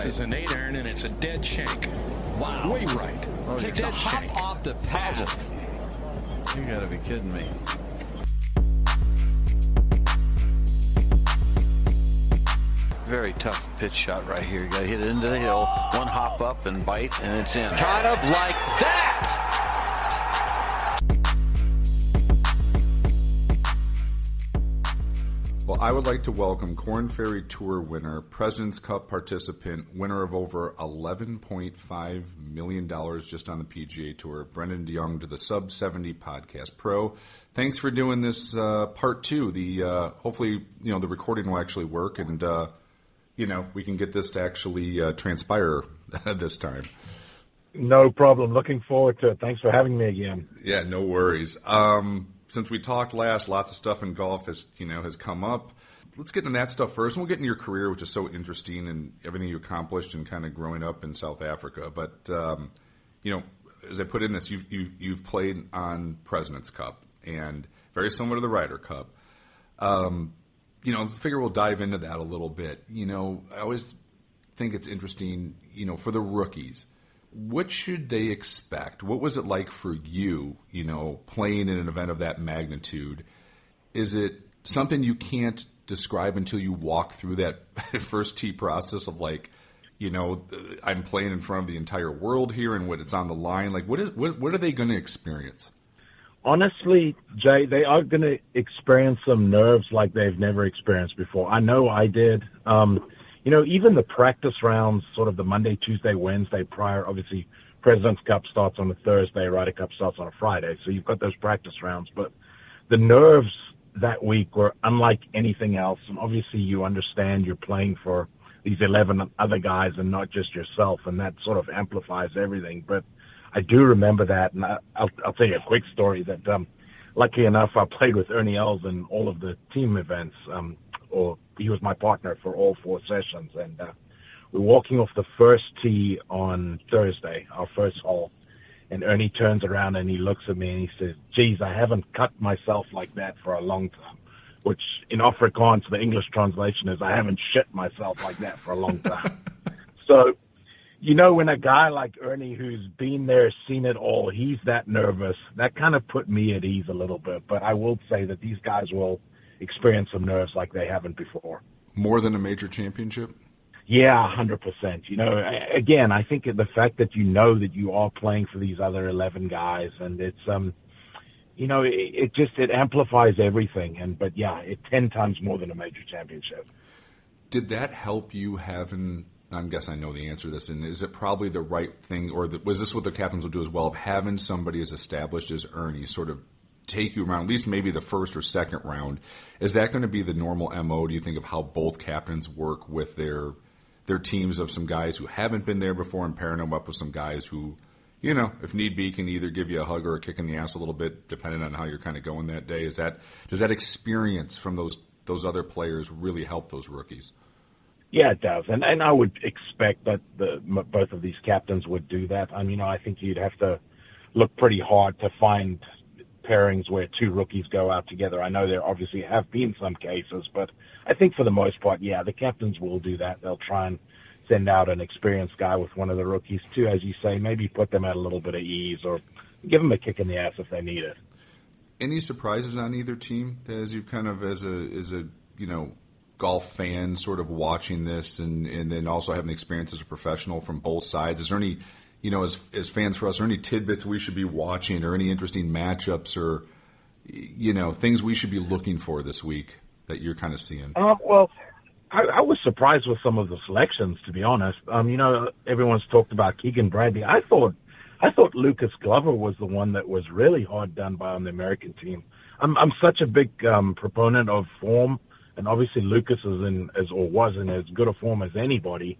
This is an 8-iron, and it's a dead shank. Wow. Way right. Oh, Takes a hop off the pad. You got to be kidding me. Very tough pitch shot right here. You got to hit it into the hill. One hop up and bite, and it's in. Kind of like that. Well, I would like to welcome Korn Ferry Tour winner, President's Cup participant, winner of over $11.5 million just on the PGA Tour, Brendon de Jonge, to the Sub 70 Podcast Pro. Thanks for doing this part two. Hopefully, the recording will actually work, and we can get this to actually transpire this time. No problem. Looking forward to it. Thanks for having me again. Yeah, no worries. Since we talked last, lots of stuff in golf has come up. Let's get into that stuff first, and we'll get into your career, which is so interesting, and everything you accomplished and kind of growing up in South Africa. But as I put in this, you've played on President's Cup, and very similar to the Ryder Cup. Let's figure we'll dive into that a little bit. I always think it's interesting, for the rookies. What should they expect? What was it like for you, playing in an event of that magnitude? Is it something you can't describe until you walk through that first tee process of I'm playing in front of the entire world here and what it's on the line? What are they going to experience? Honestly, Jay, they are going to experience some nerves like they've never experienced before. I know I did. Even the practice rounds, sort of the Monday, Tuesday, Wednesday prior, obviously President's Cup starts on a Thursday, Ryder Cup starts on a Friday, so you've got those practice rounds. But the nerves that week were unlike anything else, and obviously you understand you're playing for these 11 other guys and not just yourself, and that sort of amplifies everything. But I do remember that, and I'll tell you a quick story that, lucky enough, I played with Ernie Els in all of the team events, or he was my partner for all 4 sessions. And we're walking off the first tee on Thursday, our first hole, and Ernie turns around and he looks at me and he says, "Geez, I haven't cut myself like that for a long time," which in Afrikaans, the English translation is, "I haven't shit myself like that for a long time." So, when a guy like Ernie, who's been there, seen it all, he's that nervous, that kind of put me at ease a little bit. But I will say that these guys will experience some nerves like they haven't before. More than a major championship? Yeah, 100%. Again, I think the fact that that you are playing for these other 11 guys, and it's, it amplifies everything. But yeah, 10 times more than a major championship. Did that help you having, I guess I know the answer to this, and is it probably the right thing, or was this what the captains will do as well, of having somebody as established as Ernie sort of take you around, at least maybe the first or second round? Is that going to be the normal MO, do you think, of how both captains work with their teams of some guys who haven't been there before and pairing them up with some guys who, if need be, can either give you a hug or a kick in the ass a little bit, depending on how you're kind of going that day? Does that experience from those other players really help those rookies? Yeah, it does. And I would expect that both of these captains would do that. I think you'd have to look pretty hard to find pairings where 2 rookies go out together. I know there obviously have been some cases, but I think for the most part, yeah, the captains will do that. They'll try and send out an experienced guy with one of the rookies too, as you say, maybe put them at a little bit of ease or give them a kick in the ass if they need it. Any surprises on either team as you kind of, as a golf fan sort of watching this and then also having the experience as a professional from both sides? Is there any, as fans for us, are there any tidbits we should be watching or any interesting matchups or, things we should be looking for this week that you're kind of seeing? Well, I was surprised with some of the selections, to be honest. Everyone's talked about Keegan Bradley. I thought Lucas Glover was the one that was really hard done by on the American team. I'm such a big proponent of form. And obviously Lucas was in as good a form as anybody.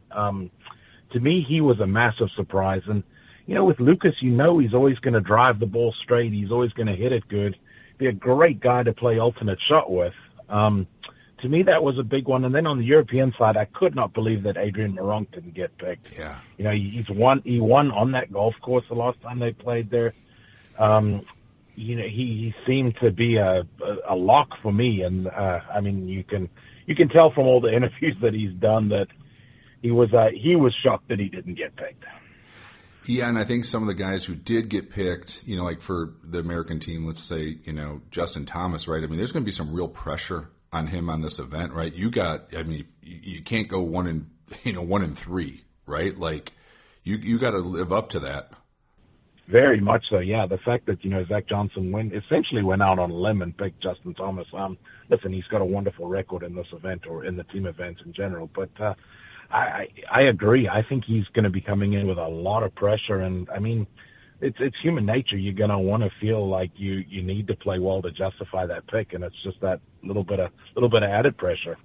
To me, he was a massive surprise. And, with Lucas, he's always going to drive the ball straight. He's always going to hit it good. Be a great guy to play alternate shot with. To me, that was a big one. And then on the European side, I could not believe that Adrian Meronk didn't get picked. Yeah. He won on that golf course the last time they played there. He seemed to be a lock for me. And, you can tell from all the interviews that he's done that, he was shocked that he didn't get picked. Yeah, and I think some of the guys who did get picked, like for the American team, let's say, Justin Thomas, right? I mean, there's going to be some real pressure on him on this event, right? You can't go 1-3, right? Like, you got to live up to that. Very much so, yeah. The fact that, Zach Johnson essentially went out on a limb and picked Justin Thomas. Listen, he's got a wonderful record in this event or in the team events in general. But I agree. I think he's going to be coming in with a lot of pressure. And, I mean, it's human nature. You're going to want to feel like you need to play well to justify that pick. And it's just that little bit of added pressure.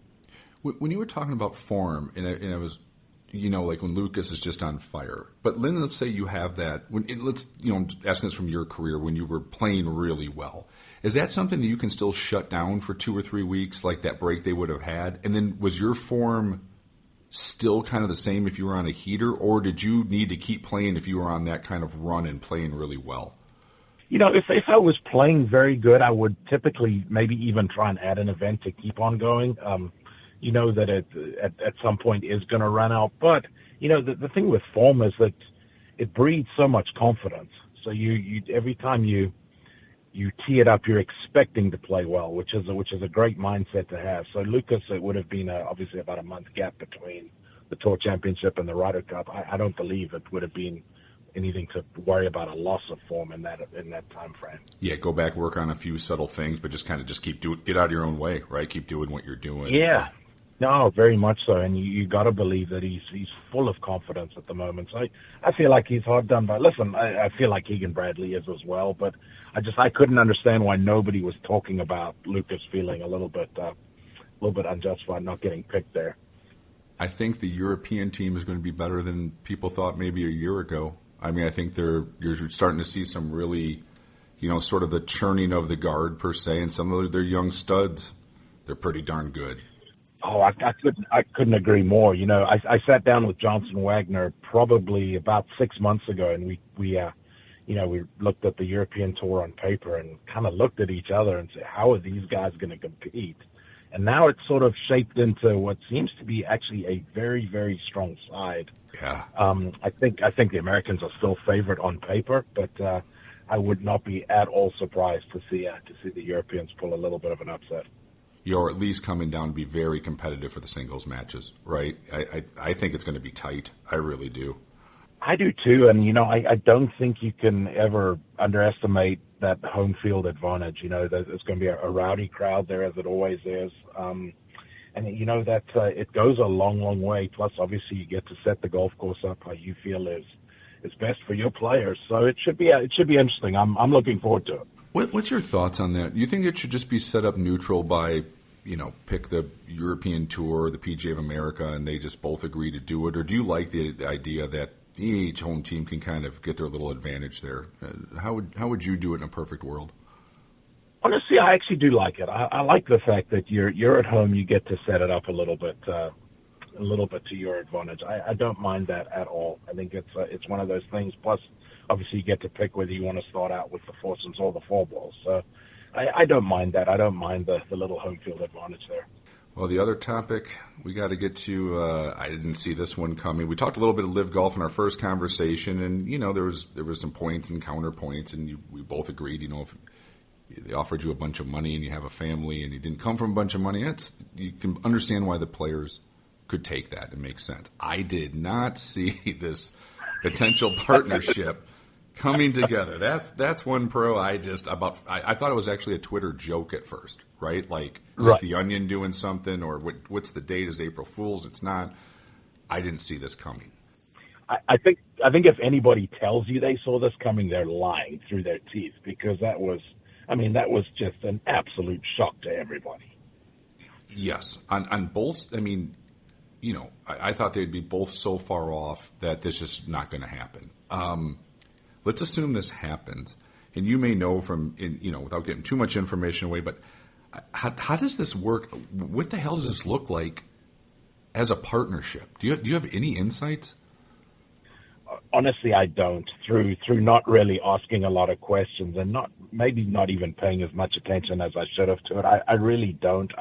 When you were talking about form, and I was – like when Lucas is just on fire. But Lynn, let's say you have that. I'm asking this from your career when you were playing really well. Is that something that you can still shut down for 2 or 3 weeks, like that break they would have had? And then was your form still kind of the same if you were on a heater, or did you need to keep playing if you were on that kind of run and playing really well? If I was playing very good, I would typically maybe even try and add an event to keep on going. That it at some point is going to run out. But, the thing with form is that it breeds so much confidence. So you every time you tee it up, you're expecting to play well, which is a great mindset to have. So Lucas, it would have been obviously about a month gap between the Tour Championship and the Ryder Cup. I don't believe it would have been anything to worry about a loss of form in that time frame. Yeah, go back, work on a few subtle things, but just keep get out of your own way, right? Keep doing what you're doing. Yeah. No, very much so, and you got to believe that he's full of confidence at the moment. So I feel like he's hard done by. Listen, I feel like Keegan Bradley is as well, but I couldn't understand why nobody was talking about Lucas feeling a little bit unjustified not getting picked there. I think the European team is going to be better than people thought maybe a year ago. I mean, I think you're starting to see some really, sort of the churning of the guard per se, and some of their young studs, they're pretty darn good. Oh, I couldn't agree more. I sat down with Johnson Wagner probably about 6 months ago, and we looked at the European Tour on paper and kind of looked at each other and said, how are these guys going to compete? And now it's sort of shaped into what seems to be actually a very, very strong side. Yeah. I think the Americans are still favored on paper, but I would not be at all surprised to see the Europeans pull a little bit of an upset. You're at least coming down to be very competitive for the singles matches, right? I think it's going to be tight. I really do. I do too, and I don't think you can ever underestimate that home field advantage. There's going to be a rowdy crowd there, as it always is, and that it goes a long, long way. Plus, obviously, you get to set the golf course up how you feel is best for your players. So it should be interesting. I'm looking forward to it. What's your thoughts on that? Do you think it should just be set up neutral by, pick the European Tour or the PGA of America and they just both agree to do it? Or do you like the idea that each home team can kind of get their little advantage there? How would you do it in a perfect world? Honestly, I actually do like it. I like the fact that you're at home, you get to set it up a little bit to your advantage. I don't mind that at all. I think it's one of those things. Plus, obviously, you get to pick whether you want to start out with the foursomes or the four balls. So I don't mind that. I don't mind the little home field advantage there. Well, the other topic we got to get to, I didn't see this one coming. We talked a little bit of live golf in our first conversation, and there was some points and counterpoints, and we both agreed. If they offered you a bunch of money and you have a family and you didn't come from a bunch of money, you can understand why the players could take that. It makes sense. I did not see this potential partnership coming together. That's one pro. I thought it was actually a Twitter joke at first, right? Like, is this the Onion doing something, or what's the date? Is April Fool's? It's not. I didn't see this coming. I think if anybody tells you they saw this coming, they're lying through their teeth, because that was just an absolute shock to everybody. Yes, on both. I mean, I thought they'd be both so far off that this is not going to happen. Let's assume this happens, and you may know from, without getting too much information away, but how does this work? What the hell does this look like as a partnership? Do you have any insights? Honestly, I don't. Through not really asking a lot of questions and not even paying as much attention as I should have to it. I really don't.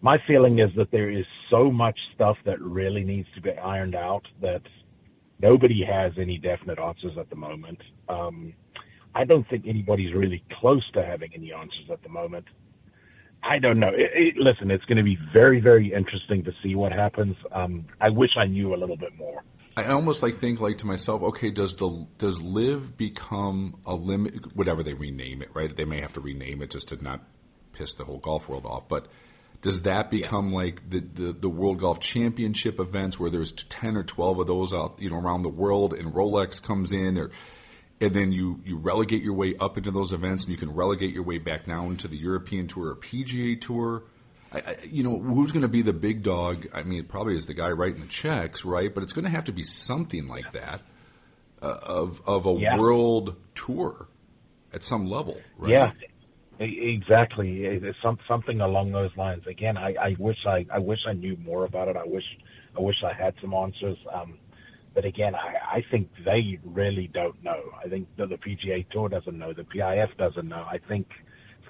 my feeling is that there is so much stuff that really needs to be ironed out that nobody has any definite answers at the moment. I don't think anybody's really close to having any answers at the moment. I don't know. Listen, it's going to be very, very interesting to see what happens. I wish I knew a little bit more. I almost think to myself, okay, does Live become a limit? Whatever they rename it, right? They may have to rename it just to not piss the whole golf world off. But does that become like the World Golf Championship events where there's 10 or 12 of those out, around the world, and Rolex comes in, and then you relegate your way up into those events, and you can relegate your way back down to the European Tour or PGA Tour? Who's going to be the big dog? I mean, it probably is the guy writing the checks, right? But it's going to have to be something like that of a world tour at some level, right? Yeah, exactly. It's something along those lines. Again, I wish I knew more about it. I wish I had some answers. But again, I think they really don't know. I think the PGA Tour doesn't know. The PIF doesn't know. I think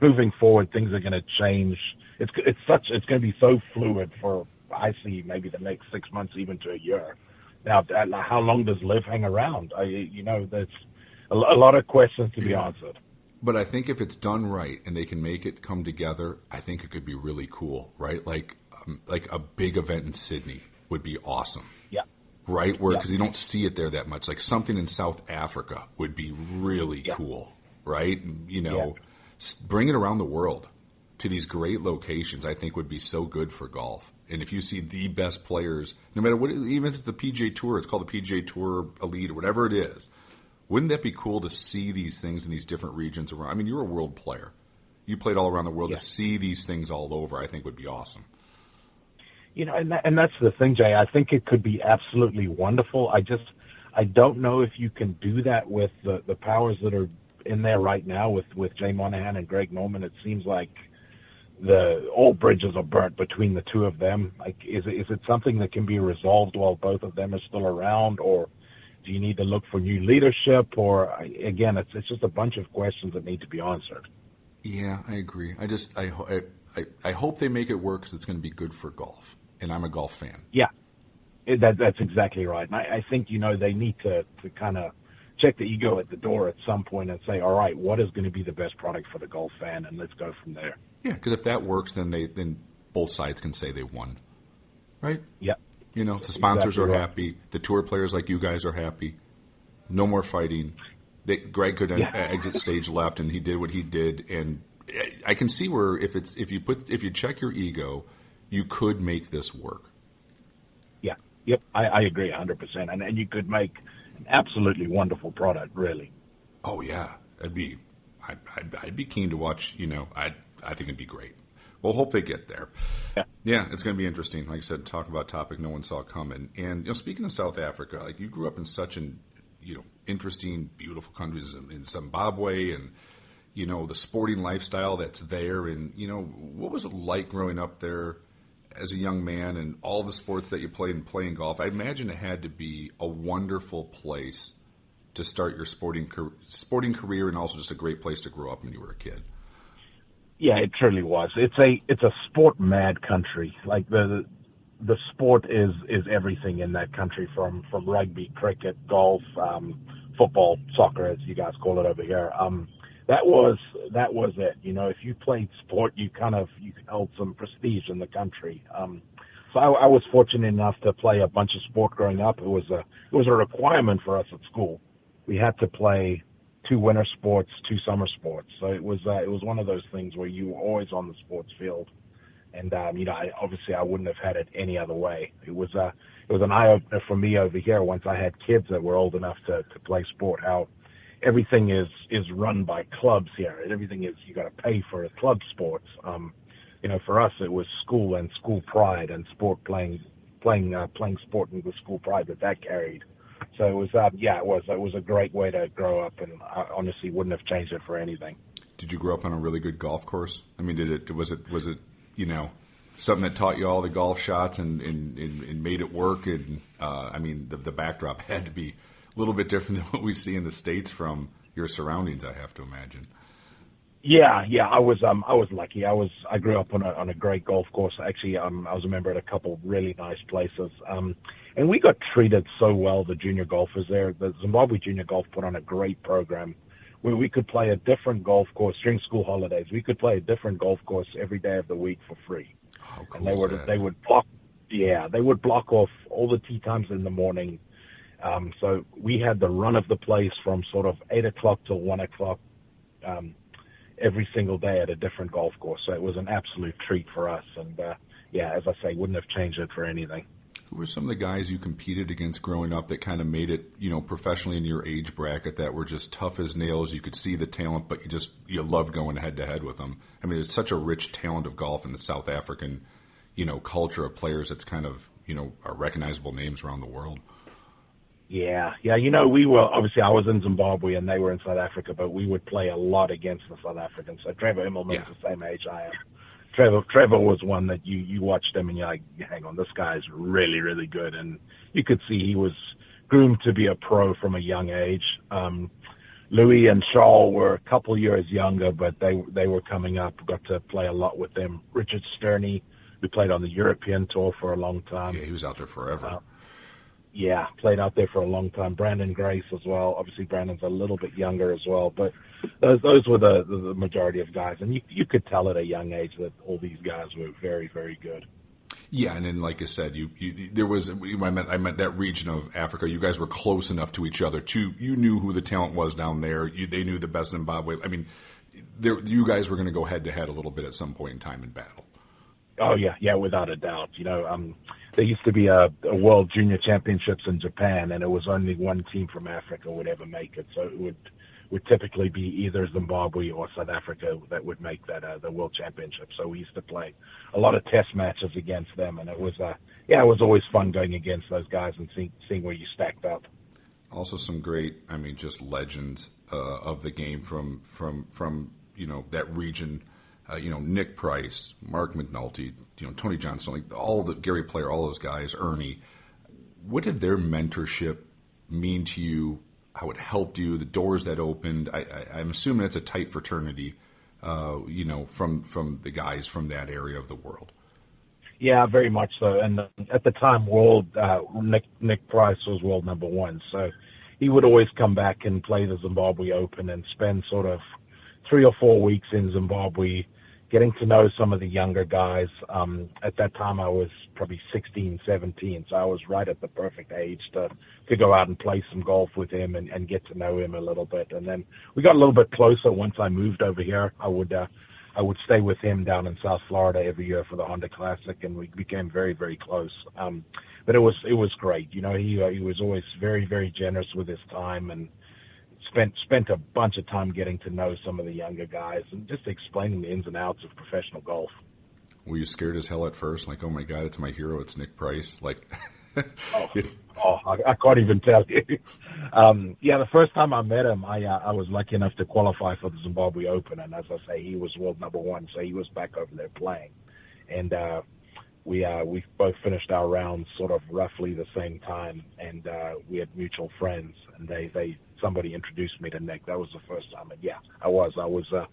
moving forward, things are going to change. It's going to be so fluid for, I see, maybe the next 6 months, even to a year. Now, how long does Live hang around? There's a lot of questions to be answered. But I think if it's done right and they can make it come together, I think it could be really cool, right? Like a big event in Sydney would be awesome. Yeah. Right? Because you don't see it there that much. Like something in South Africa would be really cool, right? Bring it around the world to these great locations, I think would be so good for golf. And if you see the best players, no matter what, even if it's the PGA Tour, it's called the PGA Tour Elite or whatever it is, wouldn't that be cool to see these things in these different regions around? I mean, you're a world player. You played all around the world. To see these things all over, I think would be awesome. And that's the thing, Jay. I think it could be absolutely wonderful. I don't know if you can do that with the powers that are in there right now with Jay Monahan and Greg Norman. It seems like all bridges are burnt between the two of them. Like, is it something that can be resolved while both of them are still around, or do you need to look for new leadership? Or again, it's just a bunch of questions that need to be answered. Yeah, I agree. I hope they make it work because it's going to be good for golf, and I'm a golf fan. Yeah, that's exactly right. And I think they need to kind of check the ego at the door at some point and say, all right, what is going to be the best product for the golf fan, and let's go from there. Yeah, because if that works, then both sides can say they won, right? Yeah. The sponsors are happy. The tour players like you guys are happy. No more fighting. Greg could exit stage left, and he did what he did. And I can see where if you check your ego, you could make this work. Yeah. Yep. I agree 100%. And you could make an absolutely wonderful product, really. Oh yeah, I'd be keen to watch. I think it'd be great. We'll hope they get there. Yeah, it's going to be interesting. Like I said, talk about a topic no one saw coming. And speaking of South Africa, like you grew up in such an interesting, beautiful countries in Zimbabwe, and the sporting lifestyle that's there. And what was it like growing up there as a young man, and all the sports that you played and playing golf? I imagine it had to be a wonderful place to start your sporting career, and also just a great place to grow up when you were a kid. Yeah, it truly was. It's a sport mad country. Like the sport is everything in that country, from rugby, cricket, golf, football, soccer, as you guys call it over here. That was it. If you played sport, you held some prestige in the country. So I was fortunate enough to play a bunch of sport growing up. It was a requirement for us at school. We had to play 2 winter sports, 2 summer sports. So it was one of those things where you were always on the sports field. And I wouldn't have had it any other way. It was an eye opener for me over here once I had kids that were old enough to play sport. How everything is run by clubs here. Everything is, you got to pay for club sports. For us it was school and school pride, and sport playing sport and the school pride that carried. So it was a great way to grow up, and I honestly wouldn't have changed it for anything. Did you grow up on a really good golf course? I mean, was it something that taught you all the golf shots and made it work? And the backdrop had to be a little bit different than what we see in the States from your surroundings, I have to imagine. Yeah, I was lucky. I grew up on a great golf course. Actually, I was a member at a couple really nice places. And we got treated so well, the junior golfers there. The Zimbabwe Junior Golf put on a great program where we could play a different golf course during school holidays. We could play a different golf course every day of the week for free. How cool And is that? they would block off all the tee times in the morning. So we had the run of the place from sort of 8 o'clock till 1 o'clock every single day at a different golf course. So it was an absolute treat for us. And, as I say, wouldn't have changed it for anything. Who were some of the guys you competed against growing up that kind of made it, professionally in your age bracket that were just tough as nails? You could see the talent, but you loved going head to head with them. I mean, it's such a rich talent of golf in the South African, culture of players that's kind of, are recognizable names around the world. Yeah. We were, obviously I was in Zimbabwe and they were in South Africa, but we would play a lot against the South Africans. So Trevor Immelman's the same age I am. Trevor was one that you watched him and you're like, hang on, this guy's really, really good. And you could see he was groomed to be a pro from a young age. Louis and Charles were a couple years younger, but they were coming up. Got to play a lot with them. Richard Sterney, who played on the European tour for a long time. Yeah, he was out there forever. Played out there for a long time. Brandon Grace as well. Obviously, Brandon's a little bit younger as well, but those were the majority of guys. And you could tell at a young age that all these guys were very, very good. Yeah, and then like I said, I meant that region of Africa. You guys were close enough to each other. You knew who the talent was down there. They knew the best Zimbabwe. I mean, you guys were going to go head to head a little bit at some point in time in battle. Oh yeah, without a doubt. There used to be a World Junior Championships in Japan, and it was only one team from Africa would ever make it. So it would typically be either Zimbabwe or South Africa that would make that the World Championship. So we used to play a lot of test matches against them, and it was always fun going against those guys and seeing where you stacked up. Also, some great, just legends of the game from that region. Nick Price, Mark McNulty, Tony Johnson, all the Gary Player, all those guys, Ernie. What did their mentorship mean to you? How it helped you? The doors that opened. I'm assuming it's a tight fraternity, from the guys from that area of the world. Yeah, very much so. And at the time, Nick Price was world number one, so he would always come back and play the Zimbabwe Open and spend sort of 3 or 4 weeks in Zimbabwe, getting to know some of the younger guys. At that time, I was probably 16, 17, so I was right at the perfect age to go out and play some golf with him and get to know him a little bit. And then we got a little bit closer once I moved over here. I would stay with him down in South Florida every year for the Honda Classic, and we became very, very close. But it was great. He was always very, very generous with his time and spent a bunch of time getting to know some of the younger guys and just explaining the ins and outs of professional golf. Were you scared as hell at first? Like, oh my God, it's my hero, it's Nick Price. Like, I can't even tell you. The first time I met him, I was lucky enough to qualify for the Zimbabwe Open, and as I say, he was world number one, so he was back over there playing, and we both finished our rounds sort of roughly the same time, and we had mutual friends, and somebody introduced me to Nick. That was the first time, and I was a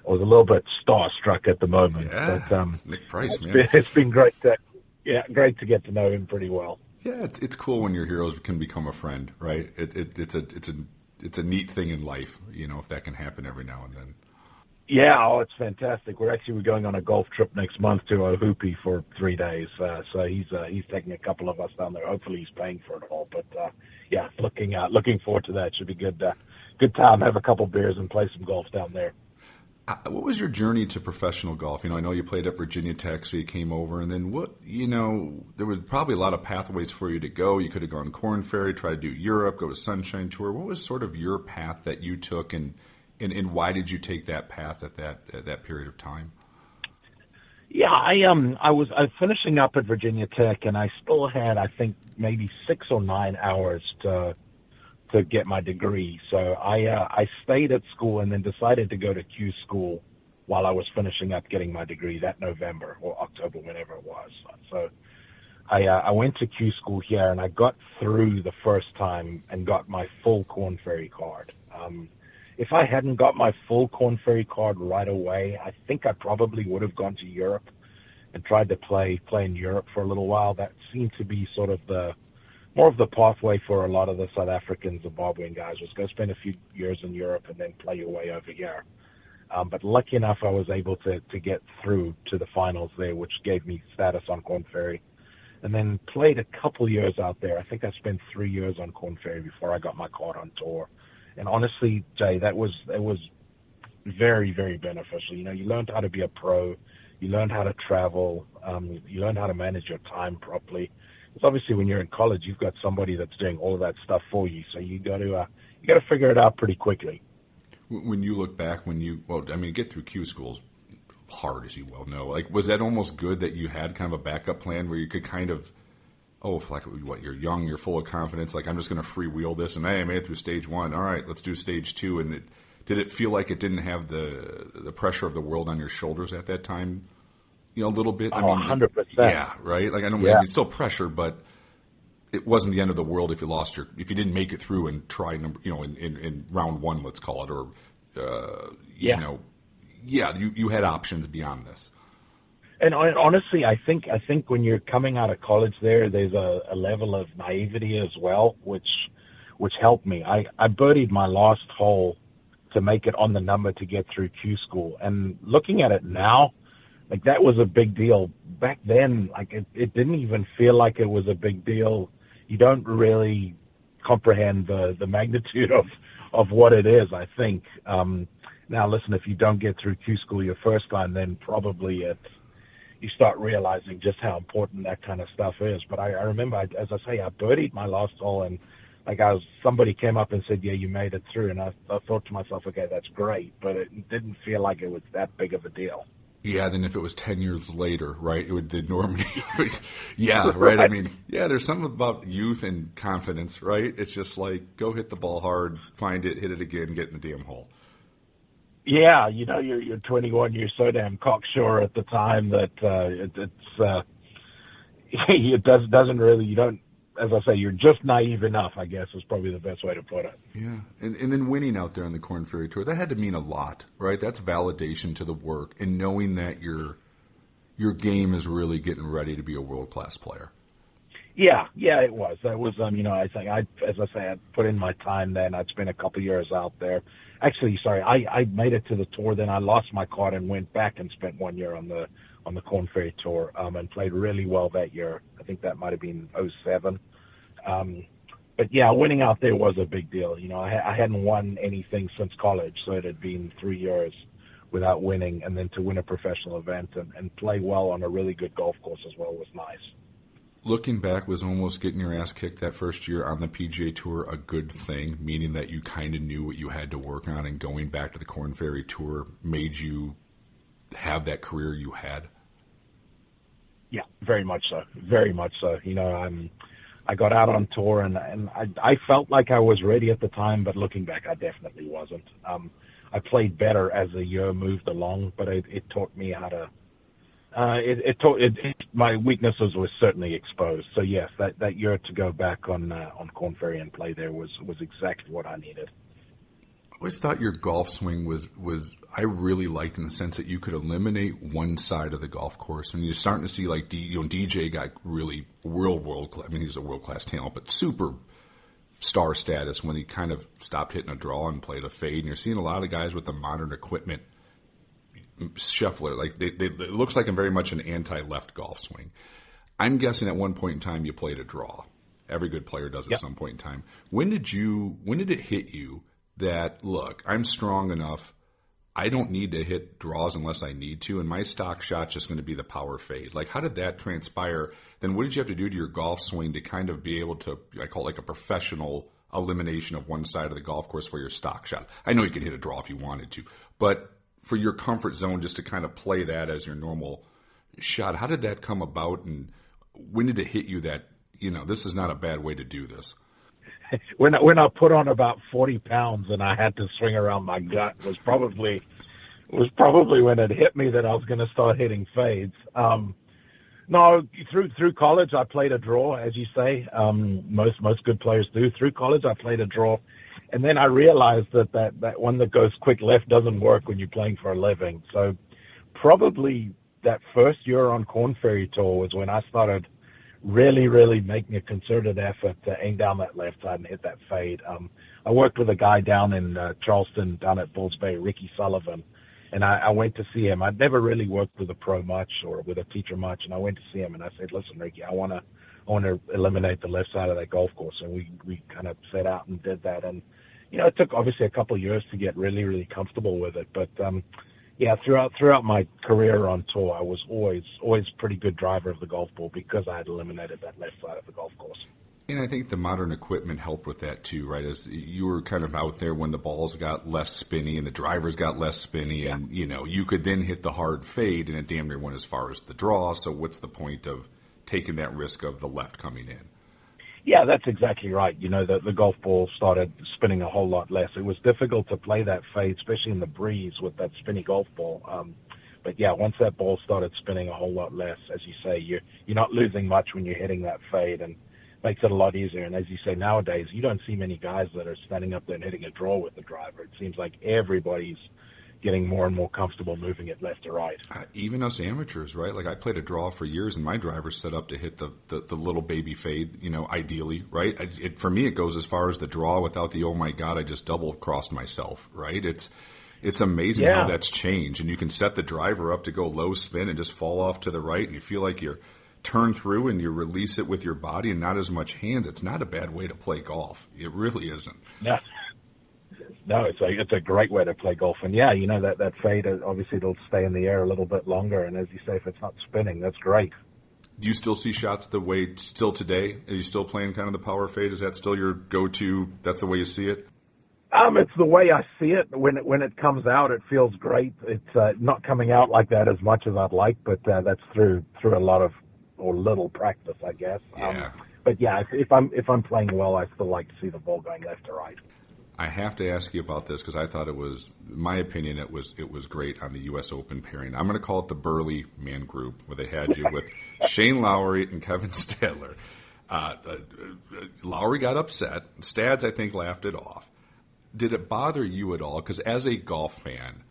little bit starstruck at the moment. Yeah, but, it's Nick Price, man. It's been great to get to know him pretty well. Yeah, it's cool when your heroes can become a friend, right? It's a neat thing in life, if that can happen every now and then. Yeah, it's fantastic. We're going on a golf trip next month to Ohupi for 3 days. So he's taking a couple of us down there. Hopefully he's paying for it all. But looking forward to that. Should be good time. Have a couple beers and play some golf down there. What was your journey to professional golf? I know you played at Virginia Tech, so you came over, and then there was probably a lot of pathways for you to go. You could have gone Korn Ferry, try to do Europe, go to Sunshine Tour. What was sort of your path that you took, and why did you take that path at that period of time? Yeah, I was finishing up at Virginia Tech, and I still had, I think, maybe 6 or 9 hours to get my degree. So I stayed at school and then decided to go to Q school while I was finishing up getting my degree that November or October, whenever it was. So I went to Q school here, and I got through the first time and got my full Korn Ferry card. if I hadn't got my full Korn Ferry card right away, I think I probably would have gone to Europe and tried to play in Europe for a little while. That seemed to be sort of more of the pathway for a lot of the South African, Zimbabwean guys, was go spend a few years in Europe and then play your way over here. But lucky enough, I was able to get through to the finals there, which gave me status on Korn Ferry. And then played a couple years out there. I think I spent 3 years on Korn Ferry before I got my card on tour. And honestly, Jay, it was very, very beneficial. You know, you learned how to be a pro. You learned how to travel. You learned how to manage your time properly. Because obviously, when you're in college, you've got somebody that's doing all of that stuff for you. So you got to figure it out pretty quickly. When you look back, get through Q school's hard, as you well know. Like, was that almost good that you had kind of a backup plan where you could kind of, you're young, you're full of confidence, like, I'm just going to freewheel this, and hey, I made it through stage 1. All right, let's do stage 2. And did it feel like it didn't have the pressure of the world on your shoulders at that time? You know, a little bit. 100%. Yeah, right. Like, it's still pressure, but it wasn't the end of the world if you didn't make it through and try in round 1, let's call it, or you had options beyond this. And honestly, I think when you're coming out of college, there's a level of naivety as well, which helped me. I birdied my last hole to make it on the number to get through Q school, and looking at it now, like, that was a big deal. Back then, like, it didn't even feel like it was a big deal. You don't really comprehend the magnitude of what it is, I think. Now, listen, if you don't get through Q school your first time, then probably you start realizing just how important that kind of stuff is. But I remember, as I say, I birdied my last hole, and somebody came up and said, yeah, you made it through. And I thought to myself, okay, that's great. But it didn't feel like it was that big of a deal. Yeah, then if it was 10 years later, right, it would normally, yeah, right. I mean, yeah, there's something about youth and confidence, right? It's just like, go hit the ball hard, find it, hit it again, get in the damn hole. Yeah, you know, you're 21, you're so damn cocksure at the time that it doesn't really, you don't, as I say, you're just naive enough, I guess, is probably the best way to put it. Yeah, and then winning out there on the Korn Ferry Tour, that had to mean a lot, right? That's validation to the work, and knowing that your game is really getting ready to be a world-class player. Yeah, it was. That was, I think, as I say, I put in my time then. I'd spent a couple years out there. Actually, sorry, I made it to the tour, then I lost my card and went back and spent 1 year on the Korn Ferry Tour, and played really well that year. I think that might have been 2007. But yeah, winning out there was a big deal. You know, I hadn't won anything since college, so it had been 3 years without winning, and then to win a professional event and play well on a really good golf course as well was nice. Looking back, was almost getting your ass kicked that first year on the PGA Tour a good thing, meaning that you kind of knew what you had to work on, and going back to the Korn Ferry Tour made you have that career you had? Yeah, very much so. Very much so. You know, I got out on tour, and I felt like I was ready at the time, but looking back, I definitely wasn't. I played better as the year moved along, but it taught me how to. My weaknesses were certainly exposed. So yes, that year to go back on Korn Ferry and play there was exactly what I needed. I always thought your golf swing was I really liked in the sense that you could eliminate one side of the golf course, and you're starting to see like DJ got really world class. I mean, he's a world class talent, but super star status when he kind of stopped hitting a draw and played a fade. And you're seeing a lot of guys with the modern equipment shuffler, like it looks like very much an anti-left golf swing. I'm guessing at one point in time you played a draw. Every good player does at some point in time. When did it hit you that, look, I'm strong enough, I don't need to hit draws unless I need to, and my stock shot's just going to be the power fade? Like, how did that transpire? Then what did you have to do to your golf swing to kind of be able to, I call it like a professional elimination of one side of the golf course for your stock shot? I know you could hit a draw if you wanted to, but for your comfort zone, just to kind of play that as your normal shot, how did that come about, and when did it hit you that, you know, this is not a bad way to do this? When I put on about 40 pounds and I had to swing around my gut was probably when it hit me that I was going to start hitting fades. No, through college I played a draw, as you say. Most good players do. Through college I played a draw, And then I realized that one that goes quick left doesn't work when you're playing for a living. So probably that first year on Corn Ferry Tour was when I started really, really making a concerted effort to aim down that left side and hit that fade. I worked with a guy down in Charleston, down at Bulls Bay, Ricky Sullivan, and I went to see him. I'd never really worked with a pro much or with a teacher much, and I went to see him and I said, listen, Ricky, I want to eliminate the left side of that golf course. And we kind of set out and did that. And, it took obviously a couple of years to get really, really comfortable with it. But, throughout my career on tour, I was always pretty good driver of the golf ball because I had eliminated that left side of the golf course. And I think the modern equipment helped with that too, right? As you were kind of out there when the balls got less spinny and the drivers got less spinny, and you could then hit the hard fade and it damn near went as far as the draw. So what's the point of taking that risk of the left coming in? Yeah, that's exactly right. The golf ball started spinning a whole lot less. It was difficult to play that fade, especially in the breeze with that spinny golf ball. But yeah, once that ball started spinning a whole lot less, as you say, you're not losing much when you're hitting that fade, and makes it a lot easier. And as you say, nowadays, you don't see many guys that are standing up there and hitting a draw with the driver. It seems like everybody's getting more and more comfortable moving it left to right. Even us amateurs, right? Like I played a draw for years, and my driver's set up to hit the little baby fade, ideally, right? For me, it goes as far as the draw without the, oh my God, I just double crossed myself, right? It's amazing how that's changed. And you can set the driver up to go low spin and just fall off to the right, and you feel like you're turn through and you release it with your body and not as much hands. It's not a bad way to play golf. It really isn't. Yeah. No, it's a great way to play golf. And yeah, that fade, obviously it'll stay in the air a little bit longer. And as you say, if it's not spinning, that's great. Do you still see shots the way still today? Are you still playing kind of the power fade? Is that still your go-to? That's the way you see it? It's the way I see it. When it comes out, it feels great. It's not coming out like that as much as I'd like, but that's through a lot of or little practice, I guess. Yeah. But yeah, if I'm playing well, I still like to see the ball going left to right. I have to ask you about this because I thought it was, in my opinion, it was great on the U.S. Open pairing. I'm going to call it the Burly Man group, where they had you with Shane Lowry and Kevin Stadler. Lowry got upset. Stads, I think, laughed it off. Did it bother you at all? Because as a golf fan,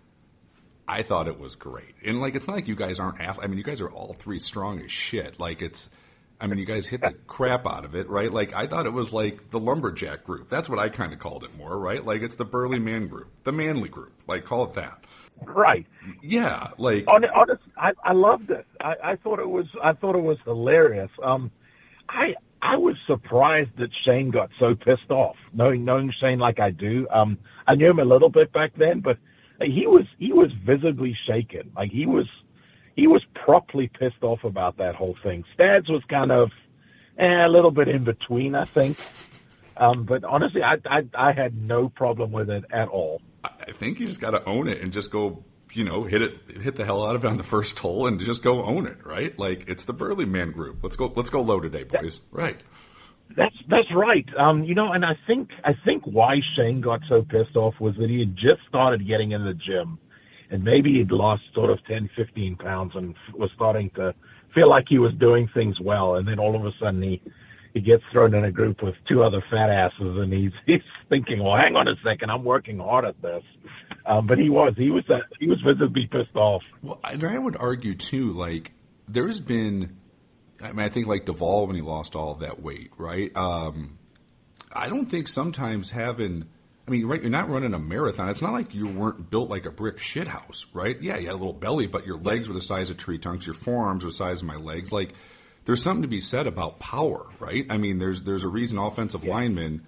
I thought it was great. And, it's not like you guys aren't athletes. I mean, you guys are all three strong as shit. You guys hit the crap out of it, right? I thought it was like the lumberjack group. That's what I kind of called it more, right? It's the Burly Man group, the manly group. Call it that. Right. Yeah. Honestly, I loved it. I thought it was hilarious. I was surprised that Shane got so pissed off. Knowing Shane like I do, I knew him a little bit back then, but he was visibly shaken. He was properly pissed off about that whole thing. Stads was kind of a little bit in between, I think. But honestly, I had no problem with it at all. I think you just got to own it and just go, hit the hell out of it on the first hole and just go own it, right? It's the Burly Man group. Let's go low today, boys. Right. That's right. And I think why Shane got so pissed off was that he had just started getting in the gym. And maybe he'd lost sort of 10, 15 pounds and was starting to feel like he was doing things well. And then all of a sudden he gets thrown in a group with two other fat asses, and he's thinking, well, hang on a second, I'm working hard at this. But he was visibly pissed off. Well, and I would argue too, there's been, I think Duvall when he lost all of that weight, right? I don't think sometimes having, right, you're not running a marathon. It's not like you weren't built like a brick shithouse, right? Yeah, you had a little belly, but your legs were the size of tree trunks. Your forearms were the size of my legs. There's something to be said about power, right? There's a reason offensive linemen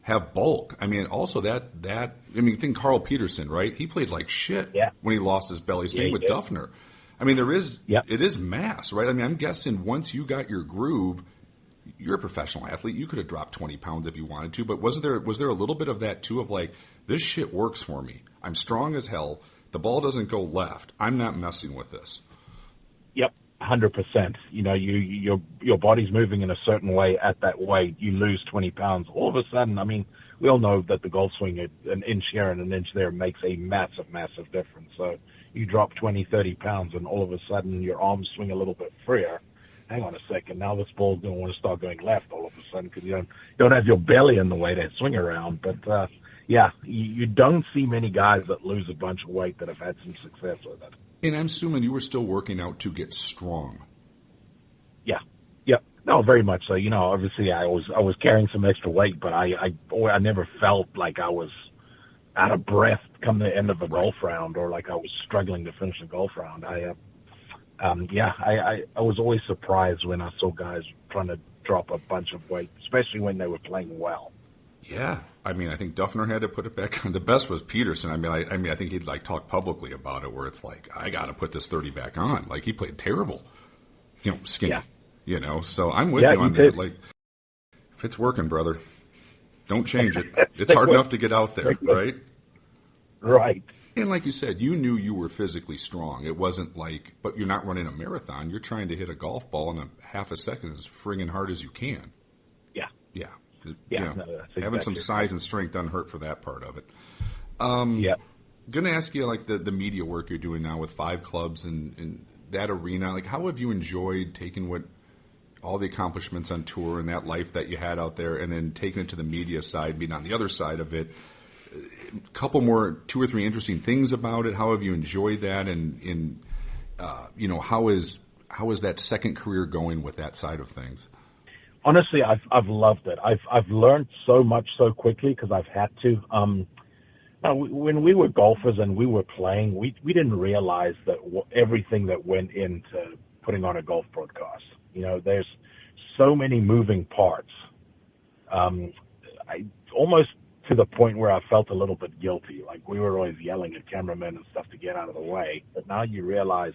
have bulk. Also think Carl Peterson, right? He played like shit when he lost his belly. Same with Duffner. It is mass, right? I'm guessing once you got your groove, you're a professional athlete. You could have dropped 20 pounds if you wanted to, but was there a little bit of that too of this shit works for me. I'm strong as hell. The ball doesn't go left. I'm not messing with this. Yep, 100%. Your body's moving in a certain way at that weight. You lose 20 pounds. All of a sudden, we all know that the golf swing, an inch here and an inch there makes a massive, massive difference. So you drop 20, 30 pounds and all of a sudden your arms swing a little bit freer. Hang on a second, now this ball's going to want to start going left all of a sudden because you don't have your belly in the way to swing around. But yeah, you don't see many guys that lose a bunch of weight that have had some success with it. And I'm assuming you were still working out to get strong. Yeah, yeah, no, very much so. You know, obviously I was carrying some extra weight, but I never felt like I was out of breath come the end of a golf round, or like I was struggling to finish a golf round. I was always surprised when I saw guys trying to drop a bunch of weight, especially when they were playing well. Yeah, I mean, I think Duffner had to put it back on. The best was Peterson. I mean, I think he'd like talk publicly about it, where it's like, I got to put this 30 back on. Like, he played terrible, skinny. Yeah. So I'm with you on that. Like, if it's working, brother, don't change it. It's hard enough to get out there, right? Right. And like you said, you knew you were physically strong. It wasn't like, but you're not running a marathon. You're trying to hit a golf ball in a half a second as friggin' hard as you can. Yeah. Yeah. Yeah. No, exactly having some size and strength doesn't hurt for that part of it. Yeah. Going to ask you, like, the media work you're doing now with 5 clubs and that arena. Like, how have you enjoyed taking all the accomplishments on tour and that life that you had out there, and then taking it to the media side, being on the other side of it? A couple more, 2 or 3 interesting things about it. How have you enjoyed that? And how is that second career going with that side of things? Honestly, I've loved it. I've learned so much so quickly because I've had to. When we were golfers and we were playing, we didn't realize that everything that went into putting on a golf broadcast. There's so many moving parts. I almost to the point where I felt a little bit guilty. Like, we were always yelling at cameramen and stuff to get out of the way. But now you realize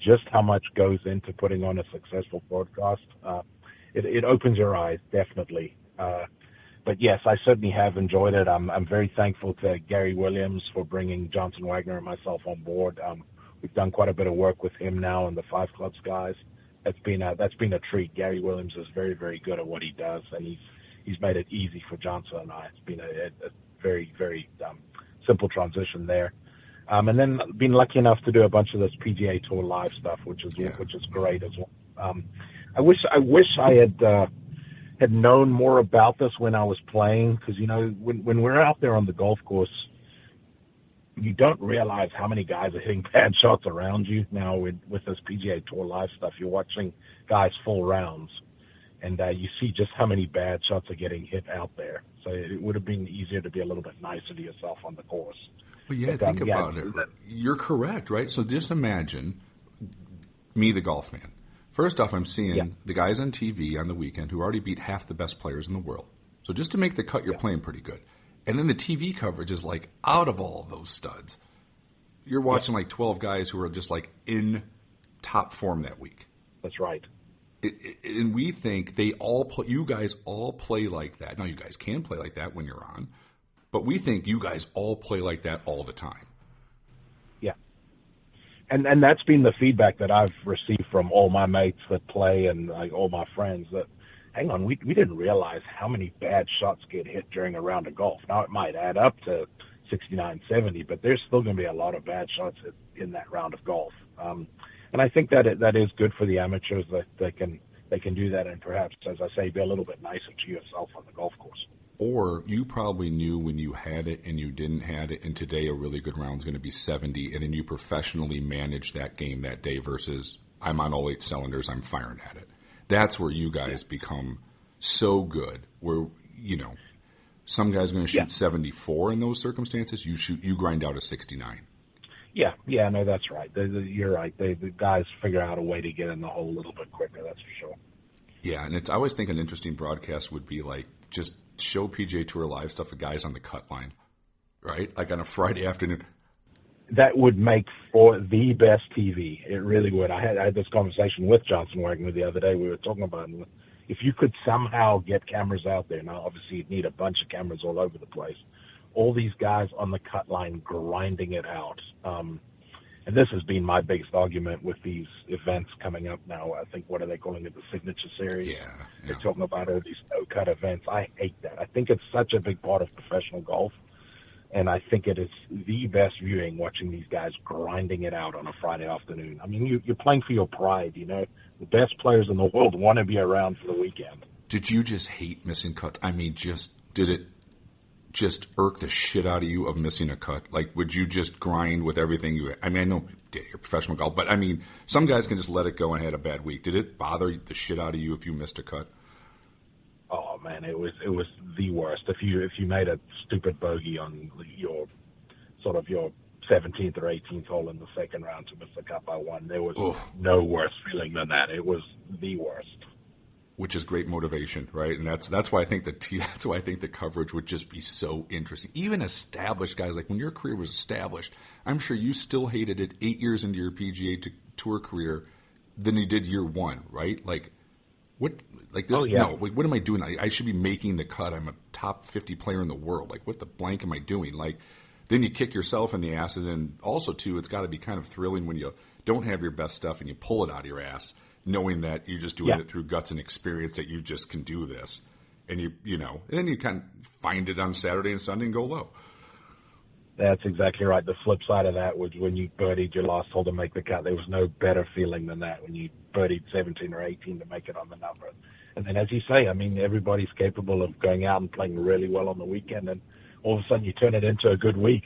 just how much goes into putting on a successful broadcast. It opens your eyes, definitely. But yes, I certainly have enjoyed it. I'm very thankful to Gary Williams for bringing Johnson Wagner and myself on board. We've done quite a bit of work with him now and the 5 Clubs guys. That's been a treat. Gary Williams is very, very good at what he does, and he's made it easy for Johnson and I. It's been a very, very simple transition there. And then been lucky enough to do a bunch of this PGA Tour live stuff, which is great as well. I wish I had known more about this when I was playing, because when we're out there on the golf course, you don't realize how many guys are hitting bad shots around you. Now with this PGA Tour live stuff, you're watching guys full rounds, and you see just how many bad shots are getting hit out there. So it would have been easier to be a little bit nicer to yourself on the course. Well, yeah, think about it. You're correct, right? So just imagine me, the golf man. First off, I'm seeing the guys on TV on the weekend who already beat half the best players in the world. So just to make the cut, you're playing pretty good. And then the TV coverage is like, out of all those studs, you're watching like 12 guys who are just like in top form that week. That's right. And we think you guys all play like that. Now, you guys can play like that when you're on, but we think you guys all play like that all the time. Yeah. And that's been the feedback that I've received from all my mates that play and like all my friends, that, hang on, we didn't realize how many bad shots get hit during a round of golf. Now, it might add up to 69, 70, but there's still going to be a lot of bad shots in that round of golf. And I think that is good for the amateurs, that they can do that, and perhaps, as I say, be a little bit nicer to yourself on the golf course. Or you probably knew when you had it and you didn't have it, and today a really good round is going to be 70, and then you professionally manage that game that day versus I'm on all 8 cylinders, I'm firing at it. That's where you guys become so good, where, some guys are going to shoot 74 in those circumstances. You grind out a 69. Yeah, no, that's right. You're right. The guys figure out a way to get in the hole a little bit quicker, that's for sure. Yeah, and I always think an interesting broadcast would be like just show PGA Tour live stuff with guys on the cut line, right? Like on a Friday afternoon. That would make for the best TV. It really would. I had this conversation with Johnson Wagner the other day. We were talking about if you could somehow get cameras out there. Now, obviously, you'd need a bunch of cameras all over the place. All these guys on the cut line grinding it out. And this has been my biggest argument with these events coming up now. I think, what are they calling it? The Signature Series. Yeah. They're talking about these no-cut events. I hate that. I think it's such a big part of professional golf. And I think it is the best viewing, watching these guys grinding it out on a Friday afternoon. I mean, you're playing for your pride, The best players in the world want to be around for the weekend. Did you just hate missing cuts? I mean, did it just irk the shit out of you of missing a cut? Like, would you just grind with everything you? I mean, I know you're professional golf, but I mean, some guys can just let it go and had a bad week. Did it bother the shit out of you if you missed a cut? Oh man, it was the worst. If you made a stupid bogey on your 17th or 18th hole in the second round to miss the cut by one, there was no worse feeling than that. It was the worst. Which is great motivation, right? And that's why I think that's why I think the coverage would just be so interesting. Even established guys, like when your career was established, I'm sure you still hated it 8 years into your PGA Tour career than you did year one, right? Like what? Like this? Oh, yeah. No. Like, what am I doing? I should be making the cut. I'm a top 50 player in the world. Like, what the blank am I doing? Like, then you kick yourself in the ass, and then also too, it's got to be kind of thrilling when you don't have your best stuff and you pull it out of your ass, knowing that you're just doing it through guts and experience, that you just can do this. And you know, and then you kind of find it on Saturday and Sunday and go low. That's exactly right. The flip side of that was when you birdied your last hole to make the cut. There was no better feeling than that when you birdied 17 or 18 to make it on the number. And then, as you say, I mean, everybody's capable of going out and playing really well on the weekend, and all of a sudden you turn it into a good week.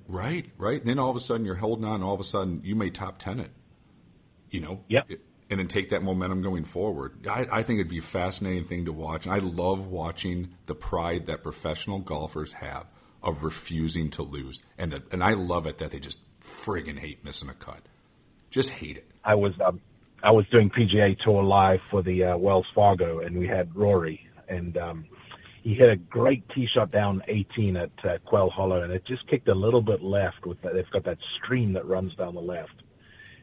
Right. And then all of a sudden you're holding on. All of a sudden you may top 10 it, you know? Yep. And then take that momentum going forward. I think it'd be a fascinating thing to watch. And I love watching the pride that professional golfers have of refusing to lose. And I love it that they just friggin' hate missing a cut. Just hate it. I was doing PGA Tour live for the Wells Fargo, and we had Rory, and he hit a great tee shot down 18 at Quail Hollow, and it just kicked a little bit left. They've got that stream that runs down the left.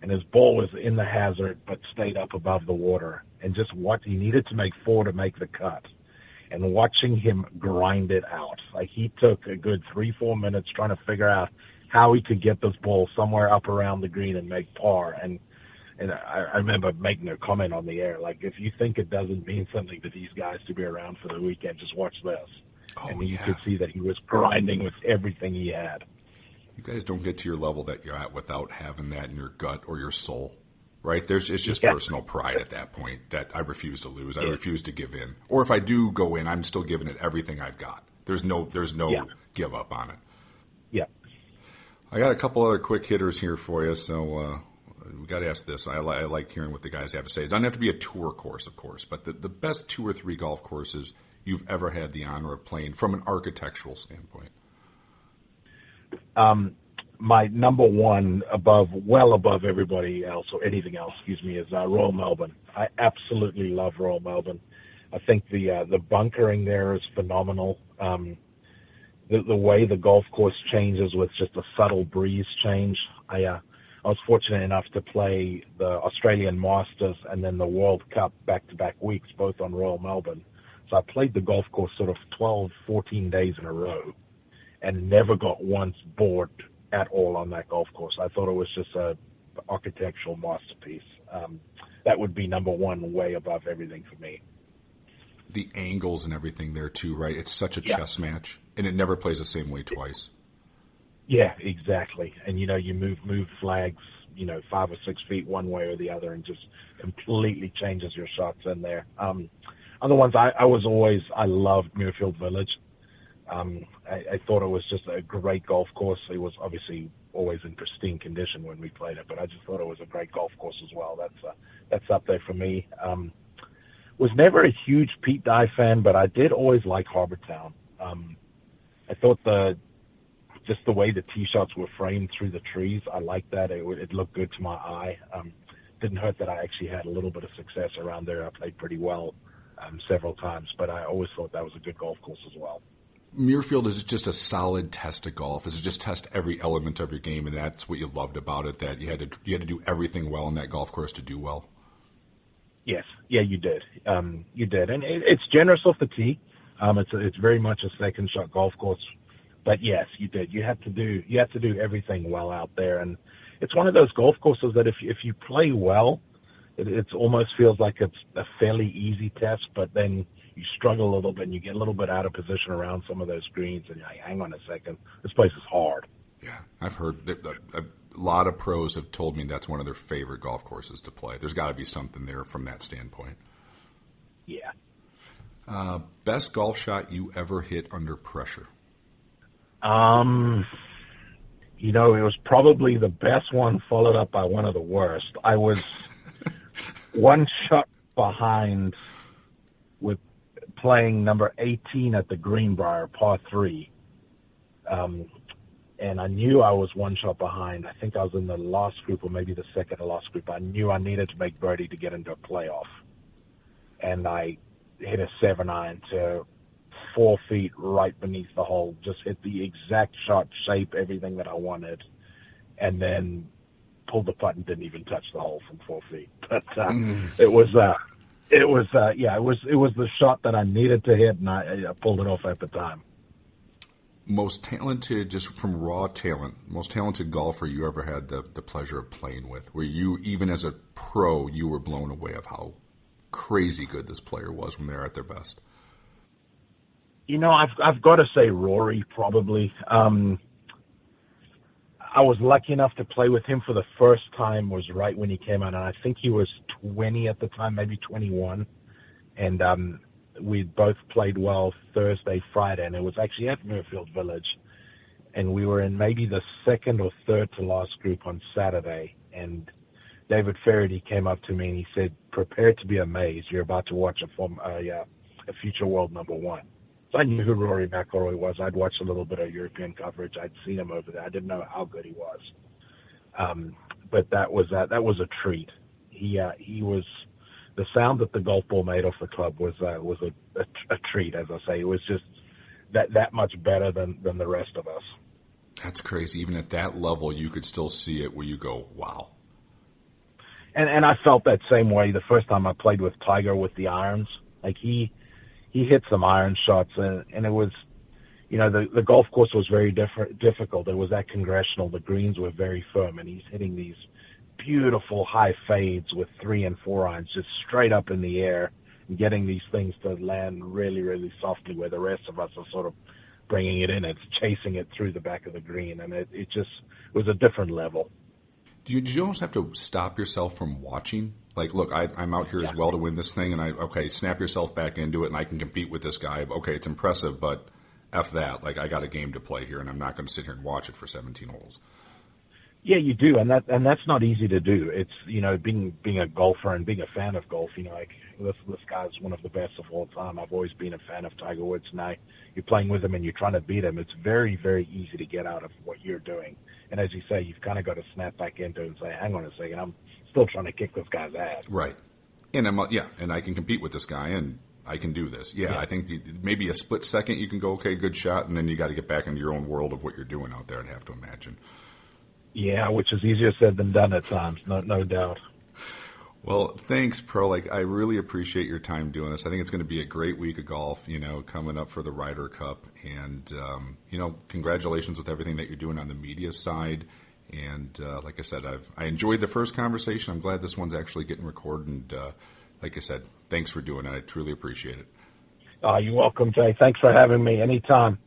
And his ball was in the hazard, but stayed up above the water. And just he needed to make 4 to make the cut. And watching him grind it out, like he took a good 3-4 minutes trying to figure out how he could get this ball somewhere up around the green and make par. And I remember making a comment on the air, like, if you think it doesn't mean something to these guys to be around for the weekend, just watch this. And you could see that he was grinding with everything he had. You guys don't get to your level that you're at without having that in your gut or your soul, right? It's just personal pride at that point that I refuse to lose. I refuse to give in. Or if I do go in, I'm still giving it everything I've got. There's no give up on it. Yeah. I got a couple other quick hitters here for you, so we got to ask this. I like hearing what the guys have to say. It doesn't have to be a tour course, of course, but the best 2 or 3 golf courses you've ever had the honor of playing from an architectural standpoint. My number one, well above everybody else or anything else, is Royal Melbourne. I absolutely love Royal Melbourne. I think the bunkering there is phenomenal. The way the golf course changes with just a subtle breeze change. I was fortunate enough to play the Australian Masters and then the World Cup back-to-back weeks, both on Royal Melbourne. So I played the golf course sort of 12, 14 days in a row, and never got once bored at all on that golf course. I thought it was just a architectural masterpiece. That would be number one, way above everything for me. The angles and everything there too, right? It's such a chess match, and it never plays the same way twice. Yeah, exactly. And you move flags, 5 or 6 feet one way or the other, and just completely changes your shots in there. Other ones, I loved Muirfield Village. I thought it was just a great golf course. It was obviously always in pristine condition when we played it, but I just thought it was a great golf course as well. That's up there for me. Was never a huge Pete Dye fan, but I did always like Harbour Town. I thought just the way the tee shots were framed through the trees, I liked that. It looked good to my eye. Didn't hurt that I actually had a little bit of success around there. I played pretty well several times, but I always thought that was a good golf course as well. Muirfield is just a solid test of golf. Is it just test every element of your game, and that's what you loved about it, that you had to do everything well in that golf course to do well? Yes. Yeah, you did. You did. And it's generous off the tee. It's very much a second shot golf course. But yes, you did. You have to do everything well out there. And it's one of those golf courses that if you play well, it almost feels like it's a fairly easy test, but then you struggle a little bit and you get a little bit out of position around some of those greens, and you're like, hang on a second, this place is hard. Yeah, I've heard that a lot of pros have told me that's one of their favorite golf courses to play. There's got to be something there from that standpoint. Yeah. Best golf shot you ever hit under pressure? You know, it was probably the best one, followed up by one of the worst. I was one shot behind with playing number 18 at the Greenbrier, par 3. And I knew I was one shot behind. I think I was in the last group or maybe the second to last group. I knew I needed to make birdie to get into a playoff. And I hit a 7-iron to 4 feet right beneath the hole, just hit the exact shot, shape, everything that I wanted, and then pulled the putt and didn't even touch the hole from 4 feet. But it was the shot that I needed to hit, and I pulled it off at the time. Most talented, just from raw talent, most talented golfer you ever had the pleasure of playing with, where you, even as a pro, you were blown away of how crazy good this player was when they were at their best? You know, I've got to say Rory, probably. I was lucky enough to play with him for the first time, was right when he came out, and I think he was 20 at the time, maybe 21. And we both played well Thursday, Friday, and it was actually at Muirfield Village. And we were in maybe the second or third to last group on Saturday. And David Faraday came up to me and he said, "Prepare to be amazed. You're about to watch a future world number one." So I knew who Rory McIlroy was. I'd watched a little bit of European coverage. I'd seen him over there. I didn't know how good he was. But that was a treat. He was, the sound that the golf ball made off the club was a treat, as I say. It was just that much better than the rest of us. That's crazy. Even at that level, you could still see it where you go, wow. And I felt that same way the first time I played with Tiger with the irons. Like he hit some iron shots, and it was, you know, the golf course was very difficult. It was at Congressional. The greens were very firm, and he's hitting these beautiful high fades with 3 and 4 irons just straight up in the air and getting these things to land really, really softly, where the rest of us are sort of bringing it in. It's chasing it through the back of the green, and it just was a different level. Did you almost have to stop yourself from watching? Like, look, I'm out here as well to win this thing, and snap yourself back into it, and I can compete with this guy. Okay, it's impressive, but F that. Like, I got a game to play here, and I'm not going to sit here and watch it for 17 holes. Yeah, you do, and that's not easy to do. It's, you know, being a golfer and being a fan of golf. You know, like this guy's one of the best of all time. I've always been a fan of Tiger Woods. Now you're playing with him and you're trying to beat him. It's very, very easy to get out of what you're doing. And as you say, you've kind of got to snap back into it and say, "Hang on a second, I'm still trying to kick this guy's ass." Right, and and I can compete with this guy, and I can do this. Yeah. I think maybe a split second you can go, okay, good shot, and then you got to get back into your own world of what you're doing out there. I'd have to imagine. Yeah, which is easier said than done at times, no doubt. Well, thanks, Pro. Like, I really appreciate your time doing this. I think it's going to be a great week of golf, you know, coming up for the Ryder Cup. And, you know, congratulations with everything that you're doing on the media side. And like I said, I enjoyed the first conversation. I'm glad this one's actually getting recorded. And like I said, thanks for doing it. I truly appreciate it. You're welcome, Jay. Thanks for having me. Anytime.